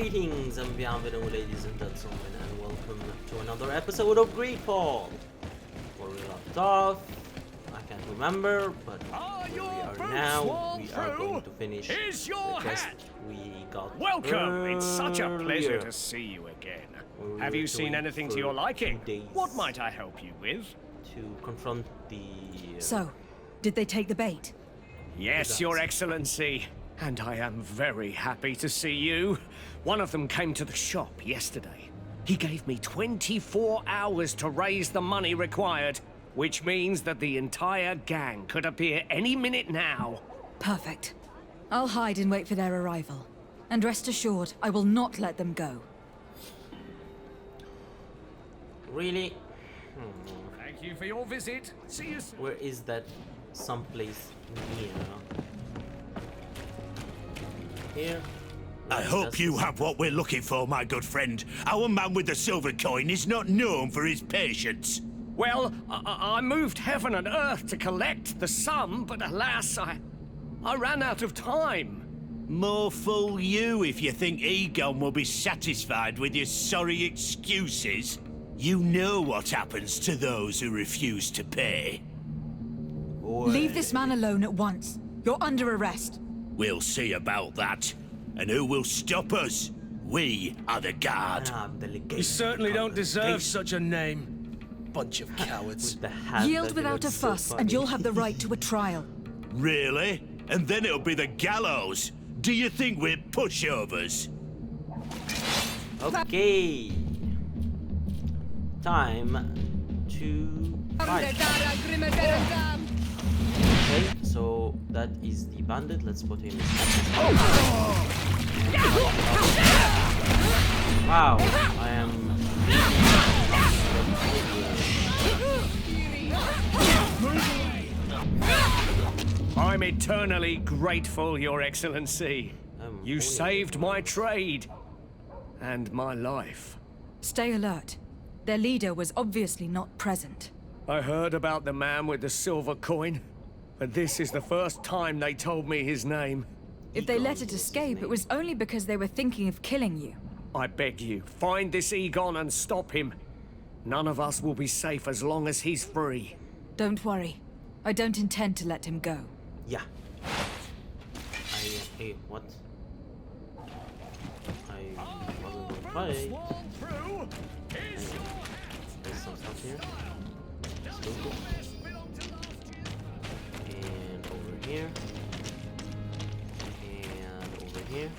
Greetings and bienvenue, ladies and gentlemen, and welcome to another episode of GREEDFALL. Where we left off, I can't remember, but where we are now, we are going to finish the quest we got. Welcome! It's such a pleasure to see you again. Have you seen anything to your liking? What might I help you with? To confront the... So, did they take the bait? Yes, Your Excellency. And I am very happy to see you. One of them came to the shop yesterday. He gave me 24 hours to raise the money required, which means that the entire gang could appear any minute now. Perfect. I'll hide and wait for their arrival. And rest assured, I will not let them go. Really? Thank you for your visit. See you soon. Where is that someplace near? Here. I hope you have what we're looking for, my good friend. Our man with the silver coin is not known for his patience. Well, I moved heaven and earth to collect the sum, but alas, I ran out of time. More fool you if you think Egon will be satisfied with your sorry excuses. You know what happens to those who refuse to pay. Leave this man alone at once. You're under arrest. We'll see about that. And who will stop us? We are the guard. You certainly don't deserve such a name. Bunch of cowards. Yield without a fuss, and you'll have the right to a trial. Really? And then it'll be the gallows. Do you think we're pushovers? Okay. Time to fight. Okay, so that is the bandit. Let's put him in. Wow, I am. I'm eternally grateful, Your Excellency. You saved my trade and my life. Stay alert. Their leader was obviously not present. I heard about the man with the silver coin, but this is the first time they told me his name. If they let it escape, it was only because they were thinking of killing you. I beg you, find this Egon and stop him. None of us will be safe as long as he's free. Don't worry. I don't intend to let him go. Yeah. Hey, what? I wasn't gonna fight. There's some stuff here. And over here. And over here.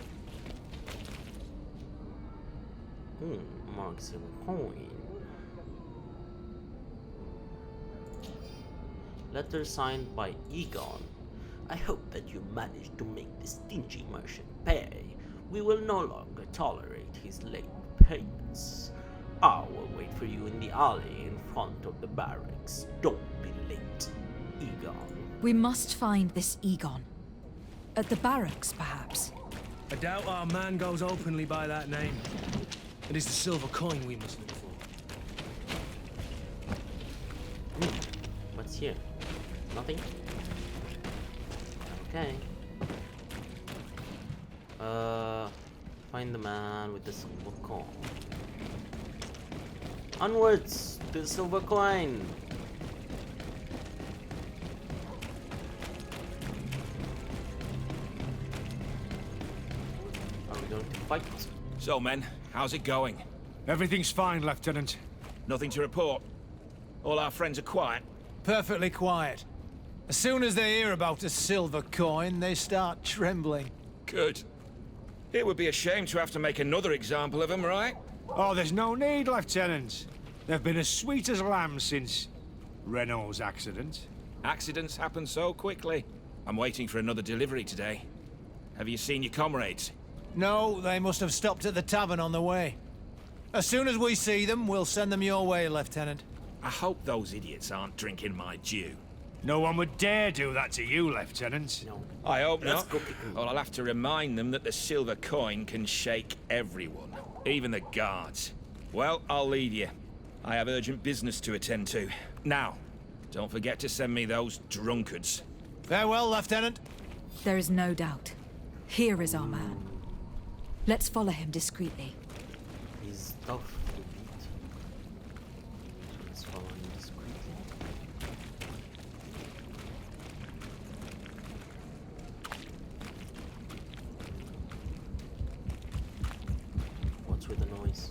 Mark silver coin. Letter signed by Egon. I hope that you manage to make the stingy merchant pay. We will no longer tolerate his late payments. I will wait for you in the alley in front of the barracks. Don't be late, Egon. We must find this Egon. At the barracks, perhaps. I doubt our man goes openly by that name. It is the silver coin we must look for. What's here? Nothing? Okay. Find the man with the silver coin. Onwards to the silver coin. Are we going to fight? So, men, how's it going? Everything's fine, Lieutenant. Nothing to report? All our friends are quiet? Perfectly quiet. As soon as they hear about a silver coin, they start trembling. Good. It would be a shame to have to make another example of them, right? Oh, there's no need, Lieutenant. They've been as sweet as lambs since Renault's accident. Accidents happen so quickly. I'm waiting for another delivery today. Have you seen your comrades? No, they must have stopped at the tavern on the way. As soon as we see them, we'll send them your way, Lieutenant. I hope those idiots aren't drinking my dew. No one would dare do that to you, Lieutenant. No. I hope Let's not. go pick 'em. Well, I'll have to remind them that the silver coin can shake everyone, even the guards. Well, I'll leave you. I have urgent business to attend to. Now, don't forget to send me those drunkards. Farewell, Lieutenant. There is no doubt. Here is our man. Let's follow him discreetly. He's tough to beat. Let's follow him discreetly. What's with the noise?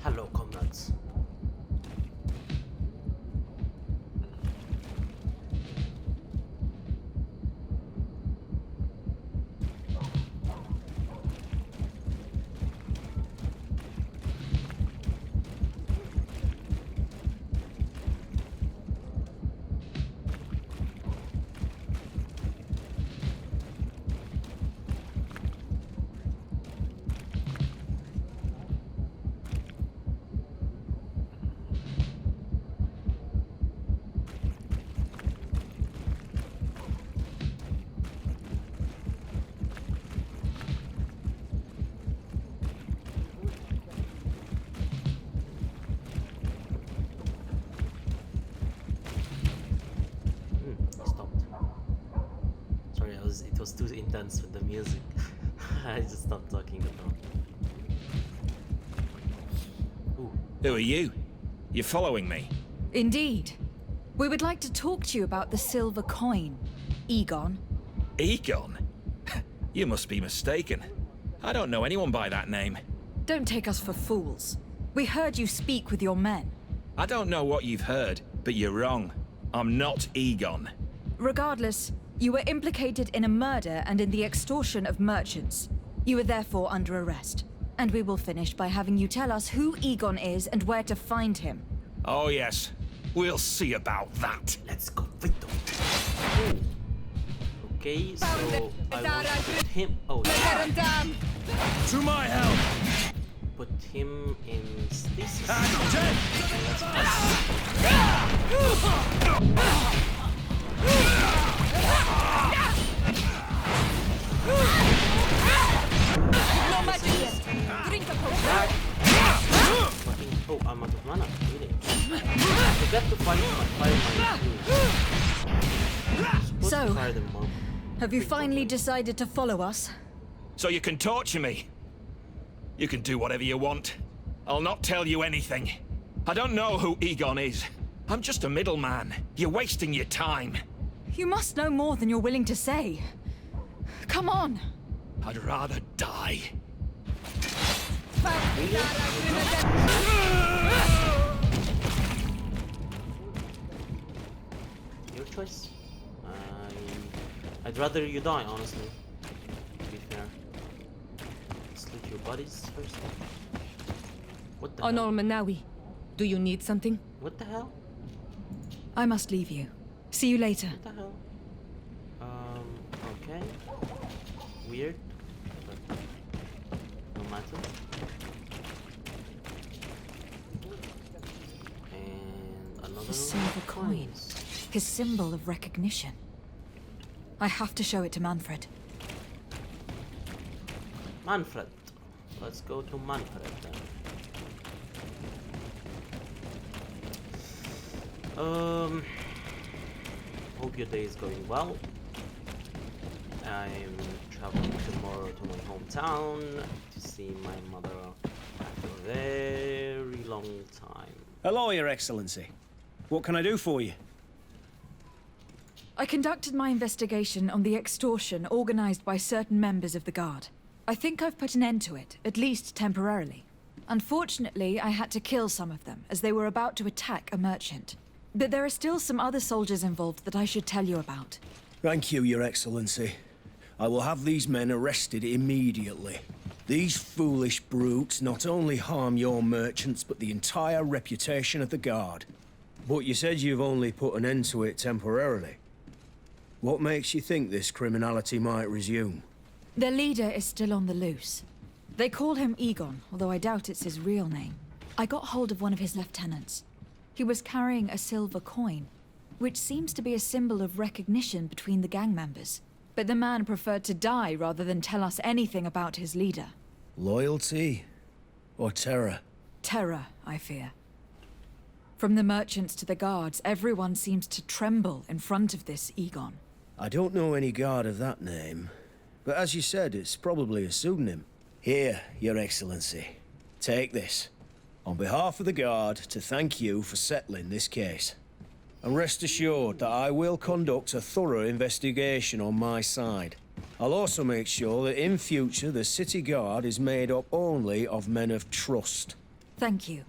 Hello, comrades. Stopped. Sorry, it was too intense with the music. I just stopped talking about. Ooh. Who are you? You're following me? Indeed. We would like to talk to you about the silver coin, Egon. Egon? You must be mistaken. I don't know anyone by that name. Don't take us for fools. We heard you speak with your men. I don't know what you've heard, but you're wrong. I'm not Egon. Regardless, you were implicated in a murder and in the extortion of merchants. You are therefore under arrest. And we will finish by having you tell us who Egon is and where to find him. Oh yes, we'll see about that. Let's go with them. Okay, so I will put him. Oh, yeah. To my help! Put him in stasis. No magic yet. Drink a potion. Oh, I'm out of mana. Really? I forgot to fire my So, fire them up. have you finally decided to follow us? So you can torture me. You can do whatever you want. I'll not tell you anything. I don't know who Egon is. I'm just a middleman. You're wasting your time. You must know more than you're willing to say. Come on. I'd rather die. Your choice. I'd rather you die, honestly. To be fair. Slit your bodies first. What the hell? Honor Manawi, do you need something? What the hell? I must leave you. See you later. What the hell? Okay. Weird. But no matter. And another The silver coin. His symbol of recognition. I have to show it to Manfred. Manfred. Let's go to Manfred then. Hope your day is going well. I'm traveling tomorrow to my hometown to see my mother after a very long time. Hello, Your Excellency. What can I do for you? I conducted my investigation on the extortion organized by certain members of the Guard. I think I've put an end to it, at least temporarily. Unfortunately, I had to kill some of them, as they were about to attack a merchant. But there are still some other soldiers involved that I should tell you about. Thank you, Your Excellency. I will have these men arrested immediately. These foolish brutes not only harm your merchants, but the entire reputation of the Guard. But you said you've only put an end to it temporarily. What makes you think this criminality might resume? Their leader is still on the loose. They call him Egon, although I doubt it's his real name. I got hold of one of his lieutenants. He was carrying a silver coin, which seems to be a symbol of recognition between the gang members. But the man preferred to die rather than tell us anything about his leader. Loyalty or terror? Terror, I fear. From the merchants to the guards, everyone seems to tremble in front of this Egon. I don't know any guard of that name, but as you said, it's probably a pseudonym. Here, Your Excellency. Take this. On behalf of the guard, to thank you for settling this case. And rest assured that I will conduct a thorough investigation on my side. I'll also make sure that in future the city guard is made up only of men of trust. Thank you.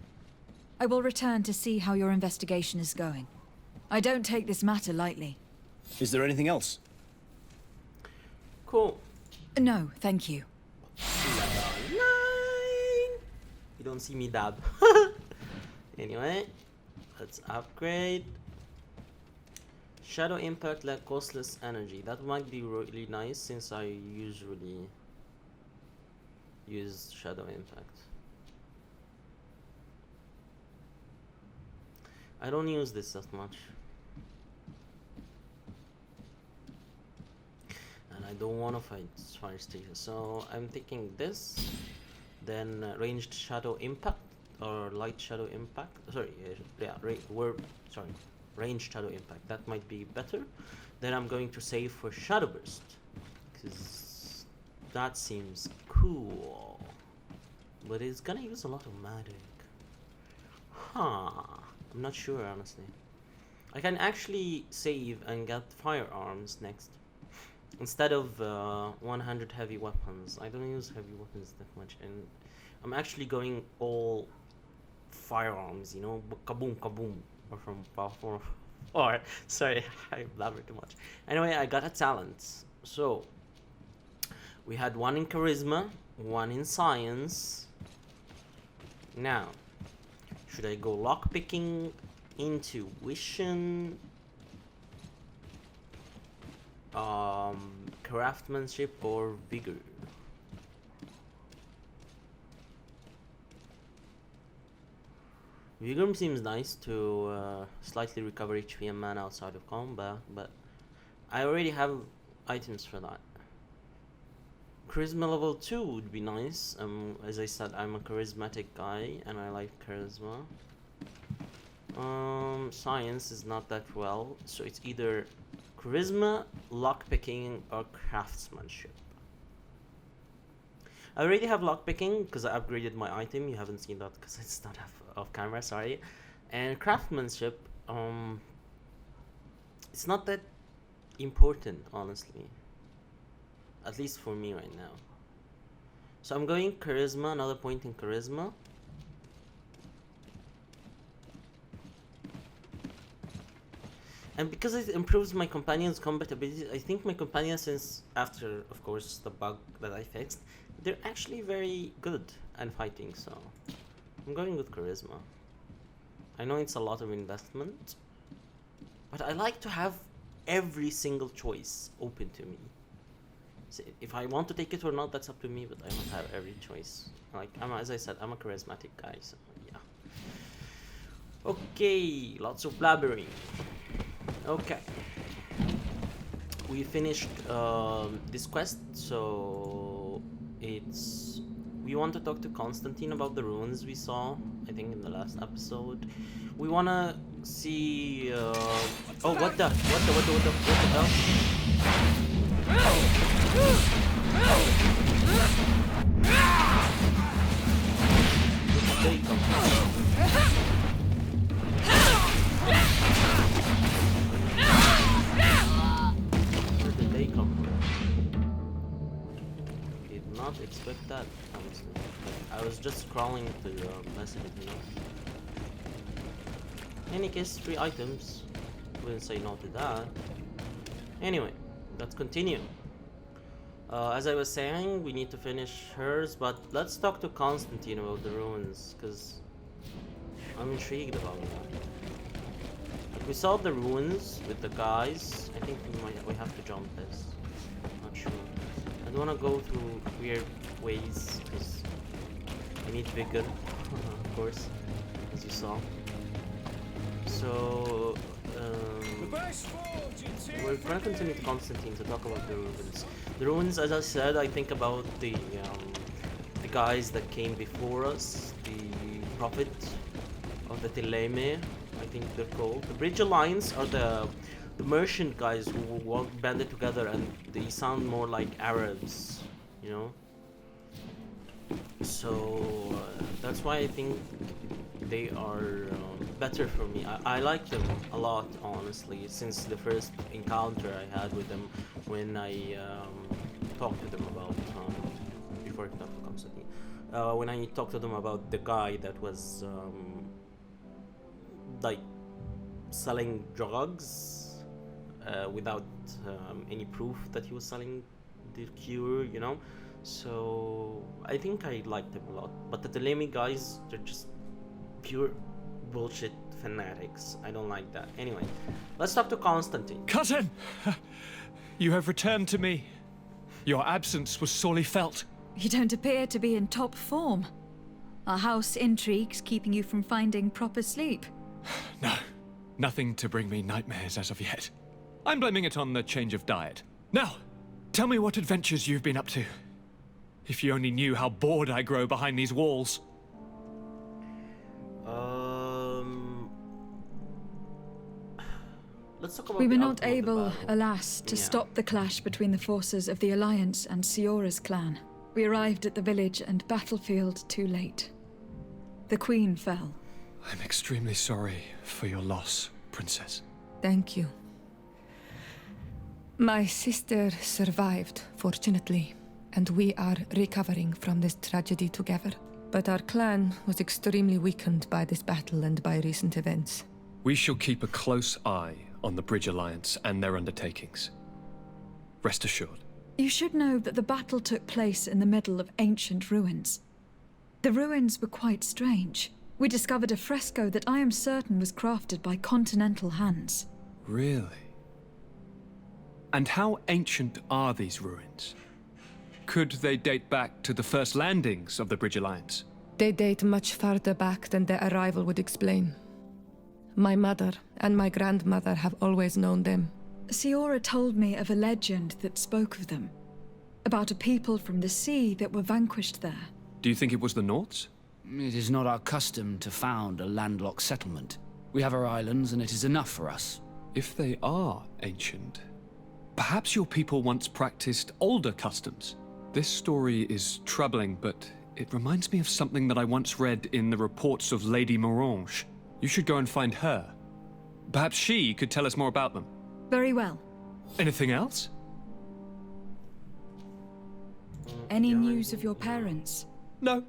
I will return to see how your investigation is going. I don't take this matter lightly. Is there anything else? Cool. No, thank you. You don't see me dab. Anyway, let's upgrade. Shadow impact like costless energy. That might be really nice since I usually use shadow impact. I don't use this that much. And I don't want to fight fire stages, so I'm thinking this. Then ranged shadow impact or light shadow impact. Sorry, ranged shadow impact. That might be better. Then I'm going to save for shadow burst because that seems cool. But it's gonna use a lot of magic. I'm not sure honestly. I can actually save and get firearms next. Instead of 100 heavy weapons. I don't use heavy weapons that much, and I'm actually going all firearms, you know, kaboom kaboom, or from Power. Or sorry, I blabbered too much. Anyway, I got a talent. So we had one in charisma, one in science. Now, should I go lockpicking, intuition, craftsmanship, or vigor? Vigor seems nice to slightly recover HP and mana outside of combat, but I already have items for that. Charisma level 2 would be nice. As I said, I'm a charismatic guy and I like charisma. Science is not that well, so it's either charisma, lockpicking, or craftsmanship. I already have lockpicking because I upgraded my item. You haven't seen that because it's not off camera, sorry. And craftsmanship, it's not that important, honestly. At least for me right now. So I'm going charisma, another point in charisma. And because it improves my companion's combat ability, I think my companion, since after, of course, the bug that I fixed, they're actually very good at fighting, so I'm going with charisma. I know it's a lot of investment, but I like to have every single choice open to me. So if I want to take it or not, that's up to me, but I want to have every choice. Like, as I said, I'm a charismatic guy, so yeah. Okay, lots of blabbering. Okay, we finished this quest, so we want to talk to Constantine about the ruins we saw, I think in the last episode. We want to see oh, what the hell? Where did they come from? Did not expect that, honestly. I was just scrolling through the messages, you know. In any case, 3 items. Wouldn't say no to that. Anyway, let's continue. As I was saying, we need to finish hers, but let's talk to Constantine about the ruins, because I'm intrigued about that. Like, we saw the ruins with the guys. I think we have to jump this. Not sure. I don't want to go through weird ways because I need vigor, of course, as you saw. So we're gonna continue to Constantine to talk about the ruins. The ruins, as I said, I think about the guys that came before us, the Prophet of the Teleme, I think they're called. The Bridge Alliance are the merchant guys who work banded together, and they sound more like Arabs, you know. So that's why I think they are better for me. I like them a lot, honestly, since the first encounter I had with them when I talked to them about before it comes at me. When I talked to them about the guy that was like selling drugs without any proof that he was selling the cure, you know. So I think I liked them a lot. But the Telemi guys, they're just pure bullshit fanatics. I don't like that. Anyway, let's talk to Constantine. Cousin! You have returned to me. Your absence was sorely felt. You don't appear to be in top form. Are house intrigues keeping you from finding proper sleep? No, nothing to bring me nightmares as of yet. I'm blaming it on the change of diet. Now, tell me what adventures you've been up to. If you only knew how bored I grow behind these walls. Let's talk about we were the not outcome of the able, battle. alas, to stop the clash between the forces of the Alliance and Siora's clan. We arrived at the village and battlefield too late. The Queen fell. I'm extremely sorry for your loss, Princess. Thank you. My sister survived, fortunately, and we are recovering from this tragedy together. But our clan was extremely weakened by this battle and by recent events. We shall keep a close eye on the Bridge Alliance and their undertakings. Rest assured. You should know that the battle took place in the middle of ancient ruins. The ruins were quite strange. We discovered a fresco that I am certain was crafted by continental hands. Really? And how ancient are these ruins? Could they date back to the first landings of the Bridge Alliance? They date much farther back than their arrival would explain. My mother and my grandmother have always known them. Siora told me of a legend that spoke of them. About a people from the sea that were vanquished there. Do you think it was the Nauts? It is not our custom to found a landlocked settlement. We have our islands, and it is enough for us. If they are ancient, perhaps your people once practiced older customs. This story is troubling, but it reminds me of something that I once read in the reports of Lady Morange. You should go and find her. Perhaps she could tell us more about them. Very well. Anything else? Any news of your parents? No.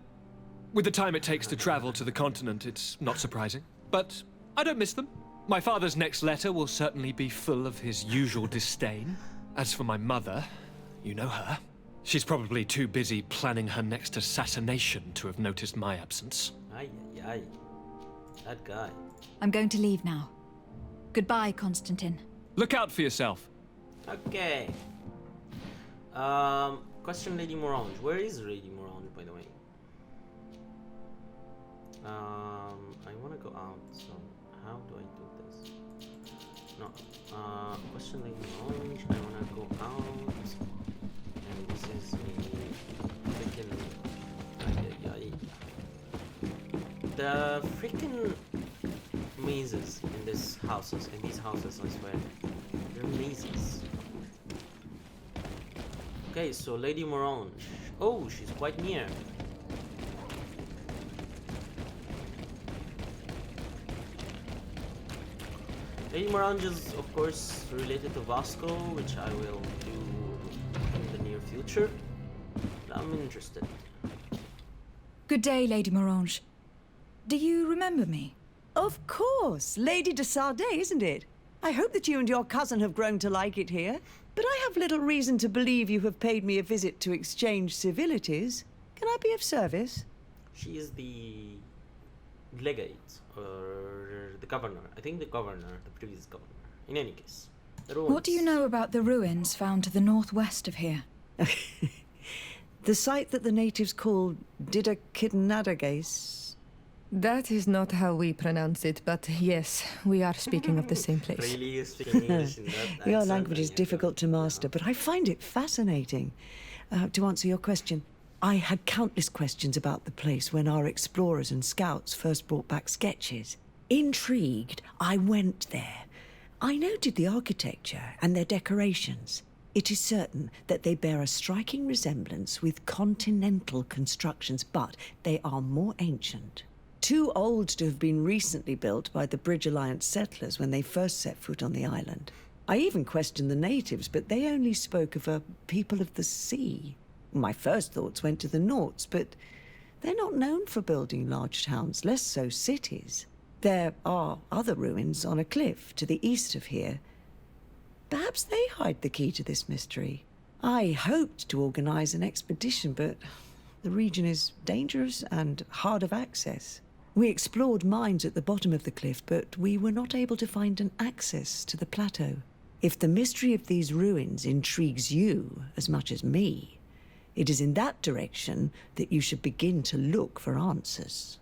With the time it takes to travel to the continent, it's not surprising. But I don't miss them. My father's next letter will certainly be full of his usual disdain. As for my mother, you know her. She's probably too busy planning her next assassination to have noticed my absence. Ay, ay, ay. That guy. I'm going to leave now. Goodbye, Constantine. Look out for yourself. Okay. Question Lady Morange. Where is Lady Morange, by the way? I want to go out, so how do I do this? No. Question Lady Morange. I want to go out. And this is a freaking... The freaking mazes in these houses, I swear. They're mazes. Okay, so Lady Morange. Oh, she's quite near. Lady Morange is, of course, related to Vasco, which I will do in the near future. I'm interested. Good day, Lady Morange. Do you remember me? Of course. Lady de Sardet, isn't it? I hope that you and your cousin have grown to like it here. But I have little reason to believe you have paid me a visit to exchange civilities. Can I be of service? She is the legate, or the governor. I think the governor, the previous governor. In any case. What do you know about the ruins found to the northwest of here? The site that the natives call Didakidnadagais. That is not how we pronounce it, but yes, we are speaking of the same place. Really, you speak English in that Your accent? language is difficult to master, but I find it fascinating. To answer your question, I had countless questions about the place when our explorers and scouts first brought back sketches. Intrigued, I went there. I noted the architecture and their decorations. It is certain that they bear a striking resemblance with continental constructions, but they are more ancient. Too old to have been recently built by the Bridge Alliance settlers when they first set foot on the island. I even questioned the natives, but they only spoke of a people of the sea. My first thoughts went to the Nauts, but they're not known for building large towns, less so cities. There are other ruins on a cliff to the east of here. Perhaps they hide the key to this mystery. I hoped to organize an expedition, but the region is dangerous and hard of access. We explored mines at the bottom of the cliff, but we were not able to find an access to the plateau. If the mystery of these ruins intrigues you as much as me, it is in that direction that you should begin to look for answers.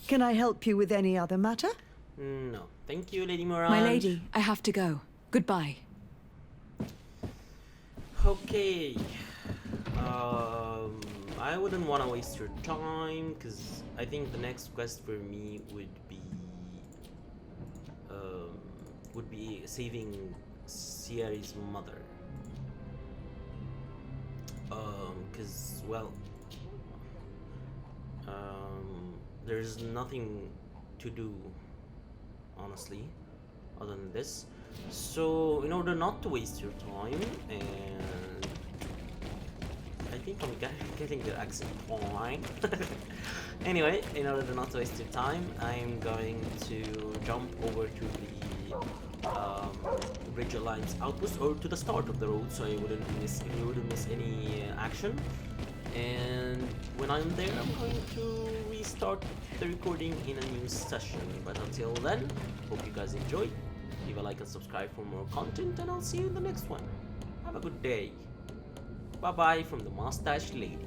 Can I help you with any other matter? No, thank you, Lady Moran. My lady, I have to go. Goodbye. Okay. I wouldn't want to waste your time, because I think the next quest for me would be saving Sierra's mother. Because, well, there's nothing to do, honestly, other than this. So, in order not to waste your time, and I think I'm getting the accent fine. Anyway, in order not to waste your time, I'm going to jump over to the Bridge Alliance outpost, or to the start of the road, so you wouldn't miss any action. And when I'm there, I'm going to restart the recording in a new session. But until then, hope you guys enjoyed. Leave a like and subscribe for more content, and I'll see you in the next one. Have a good day. Bye bye from the Mustache Lady.